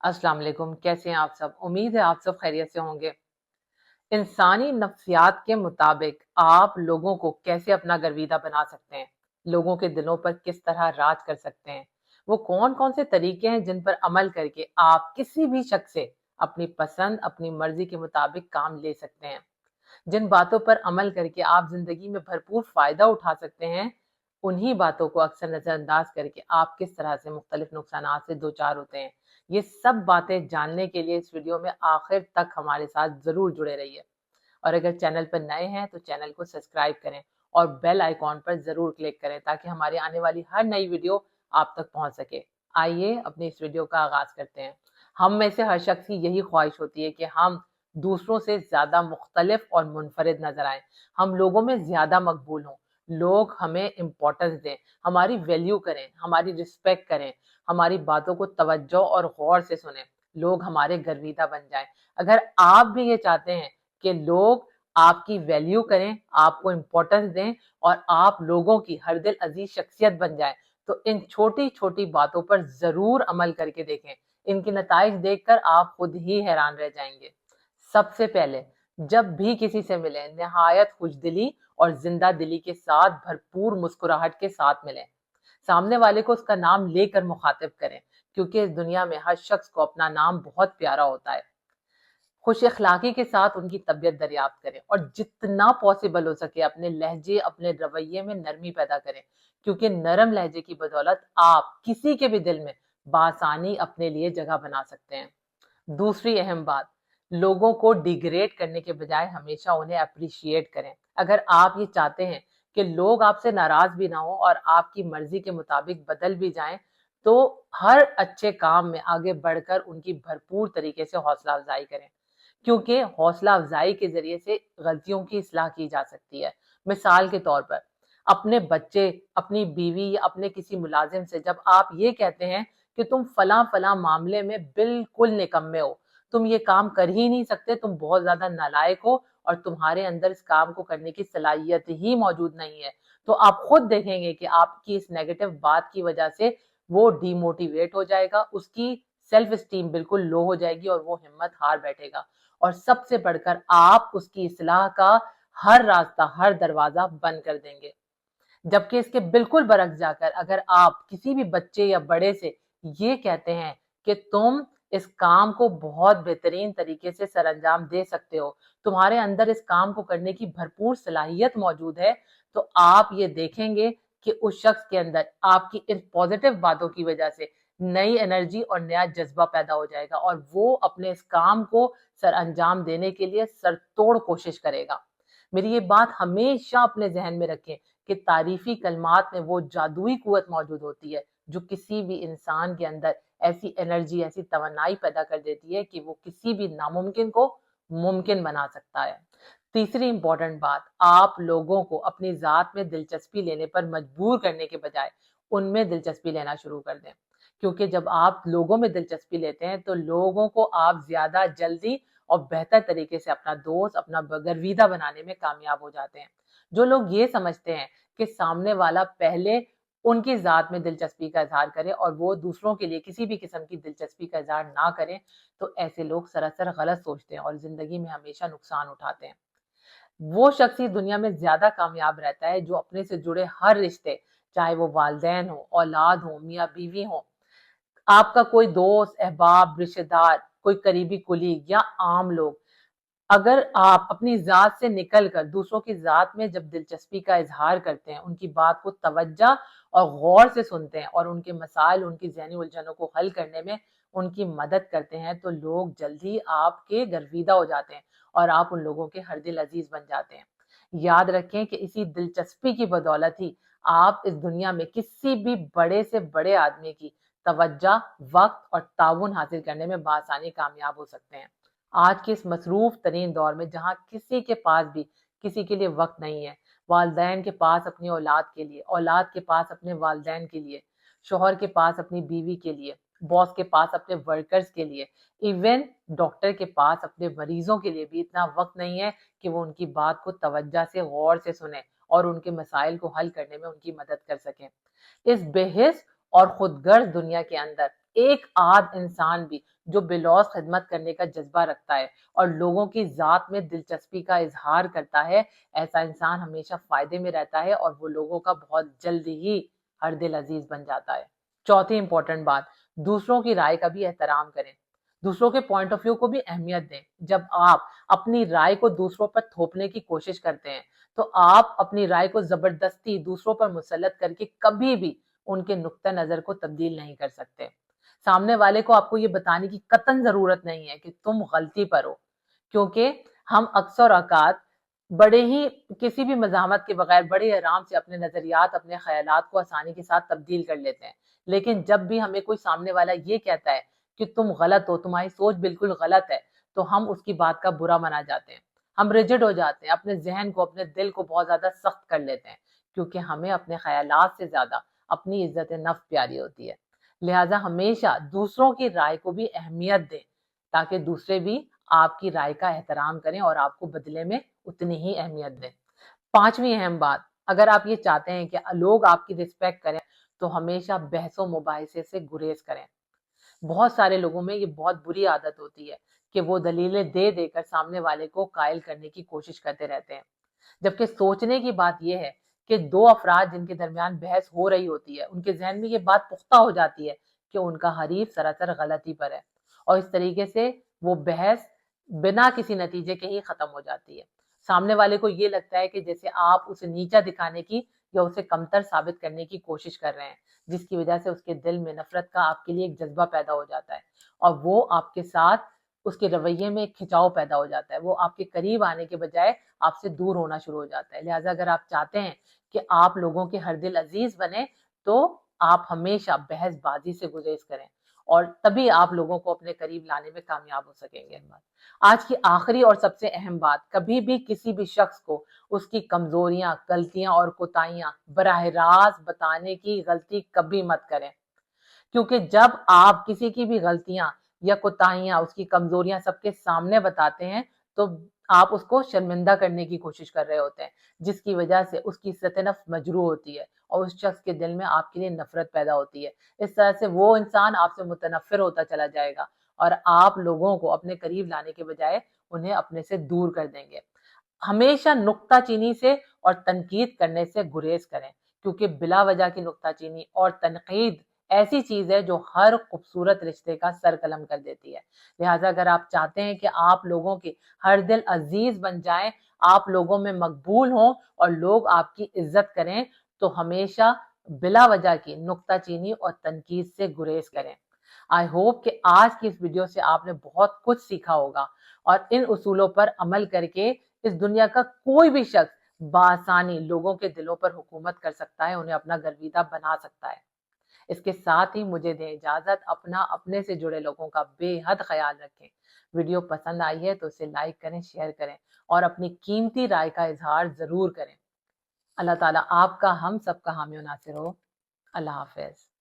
अस्सलाम वालेकुम। कैसे हैं आप सब? उम्मीद है आप सब खैरियत से होंगे। इंसानी नफ्सियात के मुताबिक आप लोगों को कैसे अपना गर्विदा बना सकते हैं, लोगों के दिलों पर किस तरह राज कर सकते हैं, वो कौन कौन से तरीके हैं जिन पर अमल करके आप किसी भी शख्स से अपनी पसंद अपनी मर्जी के मुताबिक काम ले सकते हैं, जिन बातों पर अमल करके आप जिंदगी में भरपूर फायदा उठा सकते हैं, उन्हीं बातों को अक्सर नजरअंदाज करके आप किस तरह से मुख्तलिफ नुकसानात से दो चार होते हैं। ये सब बातें जानने के लिए इस वीडियो में आखिर तक हमारे साथ जरूर जुड़े रहिए। और अगर चैनल पर नए हैं तो चैनल को सब्सक्राइब करें और बेल आइकॉन पर जरूर क्लिक करें ताकि हमारी आने वाली हर नई वीडियो आप तक पहुंच सके। आइए अपनी इस वीडियो का आगाज करते हैं। हम में से हर शख्स की यही ख्वाहिश होती है कि हम दूसरों से ज्यादा मुख्तलिफ और मुनफरिद नजर आए, हम लोगों में ज्यादा मकबूल हों, लोग हमें इम्पोर्टेंस दें, हमारी वैल्यू करें, हमारी रिस्पेक्ट करें, हमारी बातों को तवज्जो और गौर से सुने, लोग हमारे गर्विदा बन जाएं। अगर आप भी ये चाहते हैं कि लोग आपकी वैल्यू करें, आपको इम्पोर्टेंस दें और आप लोगों की हर दिल अजीज शख्सियत बन जाए, तो इन छोटी छोटी बातों पर जरूर अमल करके देखें। इनके नताइज देखकर आप खुद ही हैरान रह जाएंगे। सबसे पहले, जब भी किसी से मिलें, निहायत खुशदिली और जिंदा दिली के साथ भरपूर मुस्कुराहट के साथ मिलें। सामने वाले को उसका नाम लेकर मुखातिब करें, क्योंकि इस दुनिया में हर शख्स को अपना नाम बहुत प्यारा होता है। खुश अखलाकी के साथ उनकी तबीयत दरियाफ्त करें और जितना पॉसिबल हो सके अपने लहजे अपने रवैये में नरमी पैदा करें, क्योंकि नरम लहजे की बदौलत आप किसी के भी दिल में बासानी अपने लिए जगह बना सकते हैं। दूसरी अहम बात, लोगों को डिग्रेड करने के बजाय हमेशा उन्हें अप्रिशिएट करें। अगर आप ये चाहते हैं कि लोग आपसे नाराज भी ना हो और आपकी मर्जी के मुताबिक बदल भी जाएं, तो हर अच्छे काम में आगे बढ़कर उनकी भरपूर तरीके से हौसला अफजाई करें, क्योंकि हौसला अफजाई के जरिए से गलतियों की इस्लाह की जा सकती है। मिसाल के तौर पर, अपने बच्चे, अपनी बीवी या अपने किसी मुलाजिम से जब आप ये कहते हैं कि तुम फला फला मामले में बिल्कुल निकम्मे हो, तुम ये काम कर ही नहीं सकते, तुम बहुत ज्यादा नालायक हो और तुम्हारे अंदर इस काम को करने की सलाहियत ही मौजूद नहीं है, तो आप खुद देखेंगे कि आपकी इस नेगेटिव बात की वजह से वो डिमोटिवेट हो जाएगा, उसकी सेल्फ स्टीम बिल्कुल लो हो जाएगी और वो हिम्मत हार बैठेगा। और सबसे बढ़कर आप उसकी इस्लाह का हर रास्ता हर दरवाजा बंद कर देंगे। जबकि इसके बिल्कुल बरक्स जाकर अगर आप किसी भी बच्चे या बड़े से ये कहते हैं कि तुम इस काम को बहुत बेहतरीन तरीके से सरअंजाम दे सकते हो, तुम्हारे अंदर इस काम को करने की भरपूर सलाहियत मौजूद है, तो आप ये देखेंगे कि उस शख्स के अंदर आपकी इन पॉजिटिव बातों की वजह से नई एनर्जी और नया जज्बा पैदा हो जाएगा और वो अपने इस काम को सर अंजाम देने के लिए सरतोड़ कोशिश करेगा। मेरी ये बात हमेशा अपने जहन में रखें कि तारीफी कलमात में वो जादुई कुव्वत मौजूद होती है जो किसी भी इंसान के अंदर ऐसी एनर्जी ऐसी तवन्नाई पैदा कर देती है कि वो किसी भी नामुमकिन को मुमकिन बना सकता है। तीसरी इंपॉर्टेंट बात, आप लोगों को अपनी जात में दिलचस्पी लेने पर मजबूर करने के बजाय उनमें दिलचस्पी लेना शुरू कर दें, क्योंकि जब आप लोगों में दिलचस्पी लेते हैं तो लोगों को आप ज्यादा जल्दी और बेहतर तरीके से अपना दोस्त अपना गर्विदा बनाने में कामयाब हो जाते हैं। जो लोग ये समझते हैं कि सामने वाला पहले उनकी जात में दिलचस्पी का इजहार करे और वो दूसरों के लिए किसी भी किस्म की दिलचस्पी का इजहार ना करें, तो ऐसे लोग सरासर गलत सोचते हैं और जिंदगी में हमेशा नुकसान उठाते हैं। वो शख्स इस दुनिया में ज्यादा कामयाब रहता है जो अपने से जुड़े हर रिश्ते, चाहे वो वालदैन हो, औलाद हो, मियाँ बीवी हो, आपका कोई दोस्त, अहबाब, रिश्तेदार, कोई करीबी कुलीग या आम लोग, अगर आप अपनी जात से निकलकर दूसरों की जात में जब दिलचस्पी का इजहार करते हैं, उनकी बात को तवज्जो और गौर से सुनते हैं और उनके मसाइल उनकी ज़हनी उलझनों को हल करने में उनकी मदद करते हैं, तो लोग जल्दी आपके गर्विदा हो जाते हैं और आप उन लोगों के हर दिल अजीज बन जाते हैं। याद रखें कि इसी दिलचस्पी की बदौलत ही आप इस दुनिया में किसी भी बड़े से बड़े आदमी की तवज्जो, वक्त और ताउन हासिल करने में बआसानी कामयाब हो सकते हैं। आज के इस मसरूफ तरीन दौर में जहाँ किसी के पास भी किसी के लिए वक्त नहीं है, वालदैन के पास अपनी औलाद के लिए, औलाद के पास अपने वालदैन के लिए, शोहर के पास अपनी बीवी के लिए, बॉस के पास अपने वर्कर्स के लिए, इवन डॉक्टर के पास अपने मरीजों के लिए भी इतना वक्त नहीं है कि वो उनकी बात को तवज्जो से गौर से सुने और उनके मसाइल को हल करने में उनकी मदद कर सकें। इस बेहिस और खुदगर्ज दुनिया के अंदर ایک آدھ انسان بھی جو بلوز خدمت کرنے کا جذبہ رکھتا ہے اور لوگوں کی ذات میں دلچسپی کا اظہار کرتا ہے، ایسا انسان ہمیشہ فائدے میں رہتا ہے اور وہ لوگوں کا بہت جلد ہی ہر دل عزیز بن جاتا ہے۔ چوتھی امپورٹنٹ بات، دوسروں کی رائے کا بھی احترام کریں، دوسروں کے پوائنٹ آف ویو کو بھی اہمیت دیں۔ جب آپ اپنی رائے کو دوسروں پر تھوپنے کی کوشش کرتے ہیں تو آپ اپنی رائے کو زبردستی دوسروں پر مسلط کر کے کبھی بھی ان کے نقطہ نظر کو تبدیل نہیں کر سکتے۔ سامنے والے کو آپ کو یہ بتانے کی قطعاً ضرورت نہیں ہے کہ تم غلطی پر ہو، کیونکہ ہم اکثر اوقات بڑے ہی کسی بھی مزاحمت کے بغیر بڑے آرام سے اپنے نظریات، اپنے خیالات کو آسانی کے ساتھ تبدیل کر لیتے ہیں۔ لیکن جب بھی ہمیں کوئی سامنے والا یہ کہتا ہے کہ تم غلط ہو، تمہاری سوچ بالکل غلط ہے، تو ہم اس کی بات کا برا منا جاتے ہیں، ہم ریجڈ ہو جاتے ہیں، اپنے ذہن کو، اپنے دل کو بہت زیادہ سخت کر لیتے ہیں، کیونکہ ہمیں اپنے خیالات سے زیادہ اپنی عزت نفس پیاری ہوتی ہے۔ لہٰذا ہمیشہ دوسروں کی رائے کو بھی اہمیت دیں تاکہ دوسرے بھی آپ کی رائے کا احترام کریں اور آپ کو بدلے میں اتنی ہی اہمیت دیں۔ پانچویں اہم بات، اگر آپ یہ چاہتے ہیں کہ لوگ آپ کی رسپیکٹ کریں تو ہمیشہ بحث و مباحثے سے گریز کریں۔ بہت سارے لوگوں میں یہ بہت بری عادت ہوتی ہے کہ وہ دلیلیں دے دے کر سامنے والے کو قائل کرنے کی کوشش کرتے رہتے ہیں، جبکہ سوچنے کی بات یہ ہے کہ دو افراد جن کے درمیان بحث ہو رہی ہوتی ہے، ان کے ذہن میں یہ بات پختہ ہو جاتی ہے کہ ان کا حریف سراسر غلطی پر ہے، اور اس طریقے سے وہ بحث بنا کسی نتیجے کے ہی ختم ہو جاتی ہے۔ سامنے والے کو یہ لگتا ہے کہ جیسے آپ اسے نیچا دکھانے کی یا اسے کمتر ثابت کرنے کی کوشش کر رہے ہیں، جس کی وجہ سے اس کے دل میں نفرت کا آپ کے لیے ایک جذبہ پیدا ہو جاتا ہے اور وہ آپ کے ساتھ اس کے رویے میں ایک کھچاؤ پیدا ہو جاتا ہے، وہ آپ کے قریب آنے کے بجائے آپ سے دور ہونا شروع ہو جاتا ہے۔ لہٰذا اگر آپ چاہتے ہیں کہ آپ لوگوں کے ہر دل عزیز بنیں تو آپ ہمیشہ بحث بازی سے گریز کریں اور تبھی آپ لوگوں کو اپنے قریب لانے میں کامیاب ہو سکیں گے۔ آج کی آخری اور سب سے اہم بات، کبھی بھی کسی بھی شخص کو اس کی کمزوریاں، غلطیاں اور کوتاہیاں براہ راست بتانے کی غلطی کبھی مت کریں، کیونکہ جب آپ کسی کی بھی غلطیاں یا کوتاہیاں، اس کی کمزوریاں سب کے سامنے بتاتے ہیں تو آپ اس کو شرمندہ کرنے کی کوشش کر رہے ہوتے ہیں، جس کی وجہ سے اس کی عزت نفس مجروح ہوتی ہے اور اس شخص کے دل میں آپ کے لیے نفرت پیدا ہوتی ہے۔ اس طرح سے وہ انسان آپ سے متنفر ہوتا چلا جائے گا اور آپ لوگوں کو اپنے قریب لانے کے بجائے انہیں اپنے سے دور کر دیں گے۔ ہمیشہ نکتہ چینی سے اور تنقید کرنے سے گریز کریں، کیونکہ بلا وجہ کی نکتہ چینی اور تنقید ایسی چیز ہے جو ہر خوبصورت رشتے کا سر قلم کر دیتی ہے۔ لہٰذا اگر آپ چاہتے ہیں کہ آپ لوگوں کے ہر دل عزیز بن جائیں، آپ لوگوں میں مقبول ہوں اور لوگ آپ کی عزت کریں، تو ہمیشہ بلا وجہ کی نکتہ چینی اور تنقید سے گریز کریں۔ آئی ہوپ کہ آج کی اس ویڈیو سے آپ نے بہت کچھ سیکھا ہوگا اور ان اصولوں پر عمل کر کے اس دنیا کا کوئی بھی شخص بآسانی لوگوں کے دلوں پر حکومت کر سکتا ہے، انہیں اپنا گرویدہ بنا سکتا ہے۔ اس کے ساتھ ہی مجھے دیں اجازت، اپنے سے جڑے لوگوں کا بے حد خیال رکھیں۔ ویڈیو پسند آئی ہے تو اسے لائک کریں، شیئر کریں اور اپنی قیمتی رائے کا اظہار ضرور کریں۔ اللہ تعالیٰ آپ کا، ہم سب کا حامی و ناصر ہو۔ اللہ حافظ۔